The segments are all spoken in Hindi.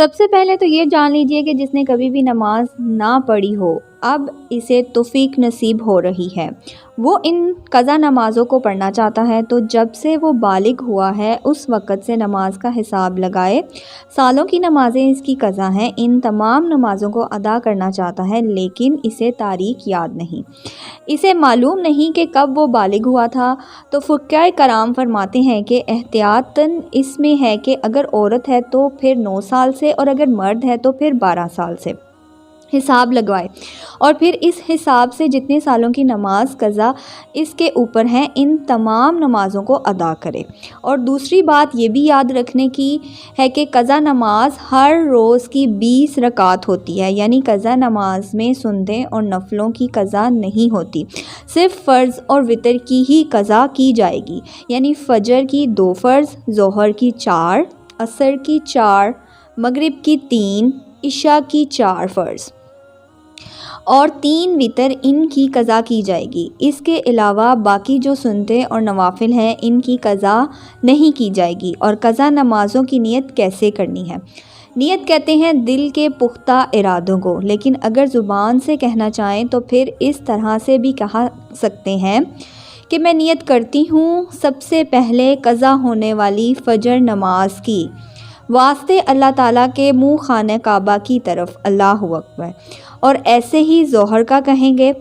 सबसे पहले तो ये जान लीजिए कि जिसने कभी भी नमाज ना पढ़ी हो, अब इसे तौफीक नसीब हो रही है। वो इन क़ज़ा नमाज़ों को पढ़ना चाहता है, तो जब से वो बालिग हुआ है उस वक़्त से नमाज का हिसाब लगाए। सालों की नमाज़ें इसकी क़ज़ा हैं, इन तमाम नमाज़ों को अदा करना चाहता है, लेकिन इसे तारीख़ याद नहीं। इसे मालूम नहीं कि कब वो बालिग हुआ था। तो फ़ुक़हा कराम फरमाते हैं कि एहतियातन इसमें है कि अगर औरत है तो फिर 9 साल से, और अगर मर्द है तो फिर 12 साल से हिसाब लगवाए, और फिर इस हिसाब से जितने सालों की नमाज क़ज़ा इसके ऊपर हैं, इन तमाम नमाज़ों को अदा करे। और दूसरी बात ये भी याद रखने की है कि क़ज़ा नमाज हर रोज़ की 20 रकात होती है, यानी क़ज़ा नमाज में सुन्नतें और नफ़लों की क़ज़ा नहीं होती, सिर्फ़ फ़र्ज़ और वितर की ही क़ज़ा की जाएगी। यानी फ़जर की 2 फ़र्ज़, ज़ोहर की 4, असर की 4, मगरिब की 3, इशा की 4 फ़र्ज़ और 3 वितर इनकी क़ज़ा की जाएगी। इसके अलावा बाकी जो सुन्नतें और नवाफ़िल हैं, इनकी क़ज़ा नहीं की जाएगी। और क़ज़ा नमाज़ों की नियत कैसे करनी है? नियत कहते हैं दिल के पुख्ता इरादों को, लेकिन अगर ज़ुबान से कहना चाहें तो फिर इस तरह से भी कहा सकते हैं कि मैं नियत करती हूँ सबसे पहले क़ज़ा होने वाली फ़जर नमाज की, वास्ते अल्लाह ताला के मुँह खाने काबा की तरफ, अल्लाहु अकबर। और ऐसे ही ज़ोहर का कहेंगे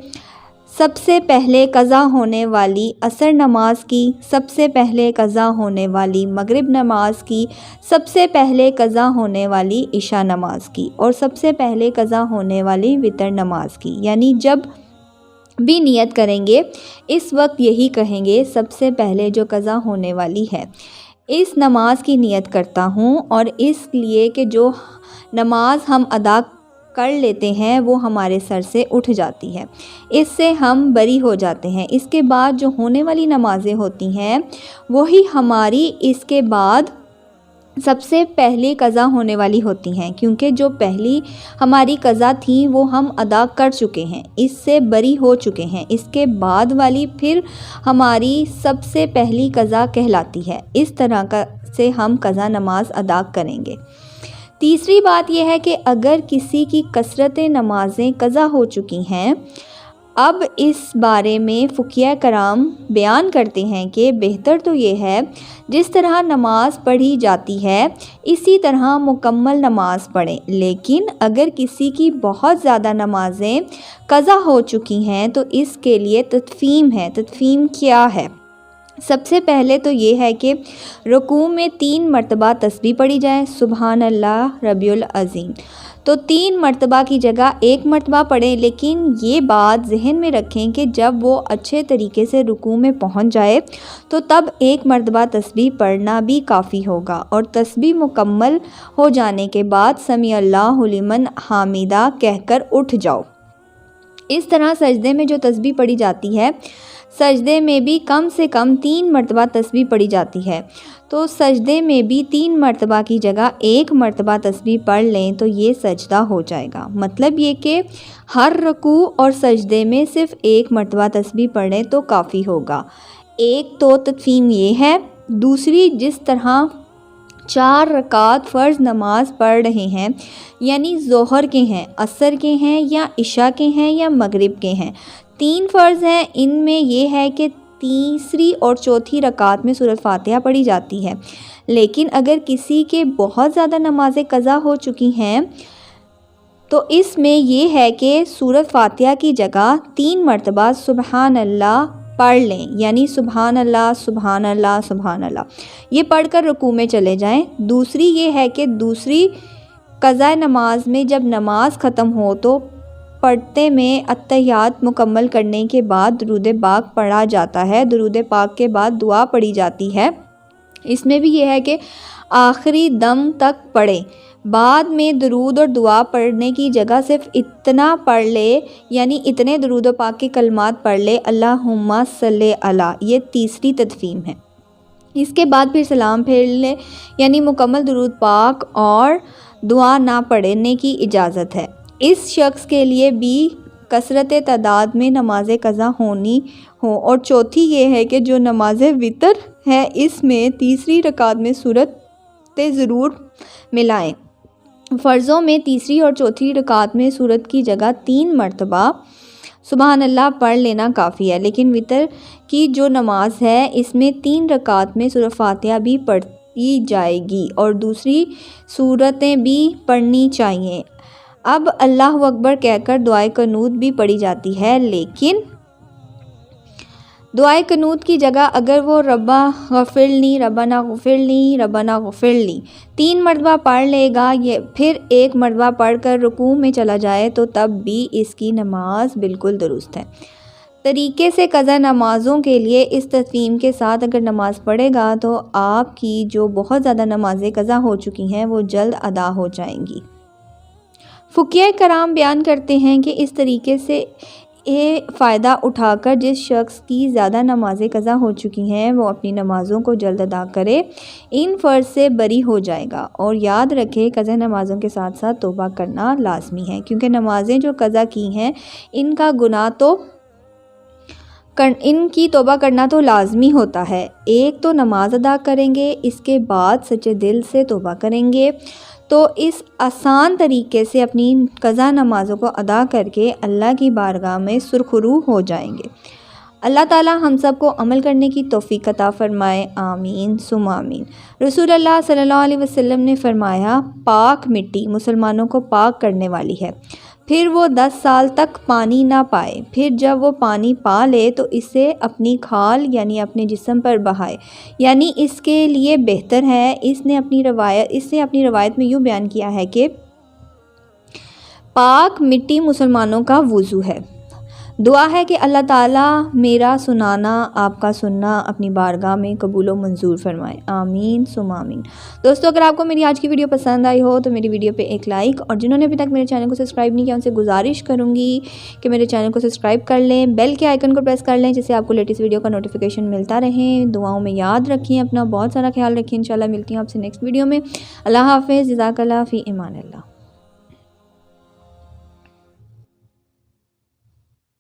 सबसे पहले क़ज़ा होने वाली असर नमाज की, सबसे पहले क़ज़ा होने वाली मगरिब नमाज की, सबसे पहले क़ज़ा होने वाली इशा नमाज की, और सबसे पहले क़ज़ा होने वाली वितर नमाज की। यानी जब भी नियत करेंगे इस वक्त यही कहेंगे सबसे पहले जो क़ज़ा होने वाली है इस नमाज की नियत करता हूँ, और इसलिए कि जो नमाज हम अदा कर लेते हैं वो हमारे सर से उठ जाती है, इससे हम बरी हो जाते हैं। इसके बाद जो होने वाली नमाज़ें होती हैं वही हमारी इसके बाद सबसे पहले क़ज़ा होने वाली होती हैं, क्योंकि जो पहली हमारी क़ज़ा थी वो हम अदा कर चुके हैं, इससे बरी हो चुके हैं। इसके बाद वाली फिर हमारी सबसे पहली क़ज़ा कहलाती है। इस तरह का से हम क़ज़ा नमाज अदा करेंगे। तीसरी बात यह है कि अगर किसी की कसरत नमाज़ें क़ज़ा हो चुकी हैं, अब इस बारे में फ़ुक़हा कराम बयान करते हैं कि बेहतर तो ये है जिस तरह नमाज पढ़ी जाती है इसी तरह मुकम्मल नमाज पढ़ें। लेकिन अगर किसी की बहुत ज़्यादा नमाज़ें क़ज़ा हो चुकी हैं तो इसके लिए तदफ़ीम है। तदफ़ीम क्या है? सबसे पहले तो ये है कि रुकू में 3 मरतबा तस्बीह पढ़ी जाए, सुबहान अल्लाह रब्बिल अज़ीम। तो 3 मरतबा की जगह 1 मरतबा पढ़ें, लेकिन ये बात जहन में रखें कि जब वो अच्छे तरीके से रुकू में पहुंच जाए तो तब 1 मरतबा तस्बीह पढ़ना भी काफ़ी होगा। और तस्बीह मुकम्मल हो जाने के बाद समी अल्लाहु लिमन हामिदा कहकर उठ जाओ। इस तरह सजदे में जो तस्बीह पढ़ी जाती है, सजदे में भी कम से कम 3 मरतबा तस्बीह पढ़ी जाती है। तो सजदे में भी 3 मरतबा की जगह 1 मरतबा तस्बीह पढ़ लें तो ये सजदा हो जाएगा। मतलब ये कि हर रुकू और सजदे में सिर्फ़ 1 मरतबा तस्बीह पढ़ें तो काफ़ी होगा। एक तो तदफ़ीम ये है। दूसरी, जिस तरह 4 रकात फ़र्ज़ नमाज पढ़ रहे हैं, यानी ज़ोहर के हैं, असर के हैं, या इशा के हैं, या मगरिब के हैं, 3 फ़र्ज़ हैं। इनमें यह है कि तीसरी और चौथी रकात में सूरत फ़ातिहा पढ़ी जाती है। लेकिन अगर किसी के बहुत ज़्यादा नमाज़ें क़ज़ा हो चुकी हैं तो इसमें यह है कि सूरत फ़ातिहा की जगह 3 मरतबा सुबहान अल्लाह पढ़ लें, यानी सुबहान अल्लाह सुबहान अल्लाह सुबहान अल्लाह, ये पढ़कर रुकू में चले जाएं। दूसरी ये है कि दूसरी क़ज़ा नमाज में जब नमाज ख़त्म हो तो पढ़ते में अत्तहियात मुकम्मल करने के बाद दुरूद पाक पढ़ा जाता है। दुरूद पाक के बाद दुआ पढ़ी जाती है। इसमें भी यह है कि आखिरी दम तक पढ़ें। बाद में दुरूद और दुआ पढ़ने की जगह सिर्फ इतना पढ़ ले, यानी इतने दुरूद पाक के कलमात पढ़ ले, अल्लाहुम्मा सल्ले अला, ये तीसरी तदफ़ीम है। इसके बाद फिर सलाम फेर ले, यानी मुकम्मल दुरूद पाक और दुआ ना पढ़ने की इजाज़त है। इस शख्स के लिए भी कसरत तादाद में नमाज़ें क़ज़ा होनी हो। और चौथी ये है कि जो नमाज़ें वितर है इसमें तीसरी रकात में सूरत ज़रूर मिलाएं। फ़र्ज़ों में तीसरी और चौथी रकात में सूरत की जगह 3 मरतबा सुबहान अल्लाह पढ़ लेना काफ़ी है, लेकिन वितर की जो नमाज है इसमें 3 रकात में सूरह फातिहा भी पढ़ी जाएगी और दूसरी सूरतें भी पढ़नी चाहिए। अब अल्लाहु अकबर कहकर दुआए कनूत भी पढ़ी जाती है, लेकिन दुआए कनूत की जगह अगर वो रब्बा गफिरनी रब्बाना गफिरनी रब्बाना गफिरली 3 मरतबा पढ़ लेगा, ये फिर 1 मरतबा पढ़ कर रुकू में चला जाए तो तब भी इसकी नमाज बिल्कुल दुरुस्त है। तरीके से क़ज़ा नमाज़ों के लिए इस तस्लीम के साथ अगर नमाज़ पढ़ेगा तो आपकी जो बहुत ज़्यादा नमाज़ें क़ज़ा हो चुकी हैं वो जल्द अदा हो जाएंगी। फ़ुक़हा कराम बयान करते हैं कि इस तरीके से ये फ़ायदा उठाकर जिस शख्स की ज़्यादा नमाज़ें क़ज़ा हो चुकी हैं वो अपनी नमाज़ों को जल्द अदा करे, इन फ़र्ज़ से बरी हो जाएगा। और याद रखें क़ज़ा नमाज़ों के साथ साथ तौबा करना लाज़मी है, क्योंकि नमाज़ें जो क़ज़ा की हैं इनका गुनाह तो इनकी तौबा करना तो लाज़मी होता है। एक तो नमाज अदा करेंगे, इसके बाद सच्चे दिल से तौबा करेंगे तो इस आसान तरीके से अपनी क़ज़ा नमाज़ों को अदा करके अल्लाह की बारगाह में सुरखरू हो जाएंगे। अल्लाह ताला हम सब को अमल करने की तौफ़ीक़ अता फ़रमाए, आमीन सुम्मा आमीन। रसूल अल्लाह सल्लल्लाहु अलैहि वसल्लम ने फ़रमाया, पाक मिट्टी मुसलमानों को पाक करने वाली है, फिर वो 10 साल तक पानी ना पाए, फिर जब वो पानी पा ले तो इसे अपनी खाल यानी अपने जिस्म पर बहाए, यानी इसके लिए बेहतर है। इसने अपनी रवायत में यूँ बयान किया है कि पाक मिट्टी मुसलमानों का वुज़ू है। दुआ है कि अल्लाह ताला मेरा सुनाना आपका सुनना अपनी बारगाह में कबूल व मंजूर फरमाए, आमीन सुम्मा आमीन। दोस्तों, अगर आपको मेरी आज की वीडियो पसंद आई हो तो मेरी वीडियो पे एक लाइक, और जिन्होंने अभी तक मेरे चैनल को सब्सक्राइब नहीं किया उनसे गुजारिश करूँगी कि मेरे चैनल को सब्सक्राइब कर लें, बेल के आइकन को प्रेस कर लें जिससे आपको लेटेस्ट वीडियो का नोटिफिकेशन मिलता रहे। दुआओं में याद रखिए, अपना बहुत सारा ख्याल रखिए। इंशाल्लाह मिलती हूँ आपसे नेक्स्ट वीडियो में। अल्लाह हाफ़िज़, जज़ाकल्लाह फ़ी इमानिल्लाह।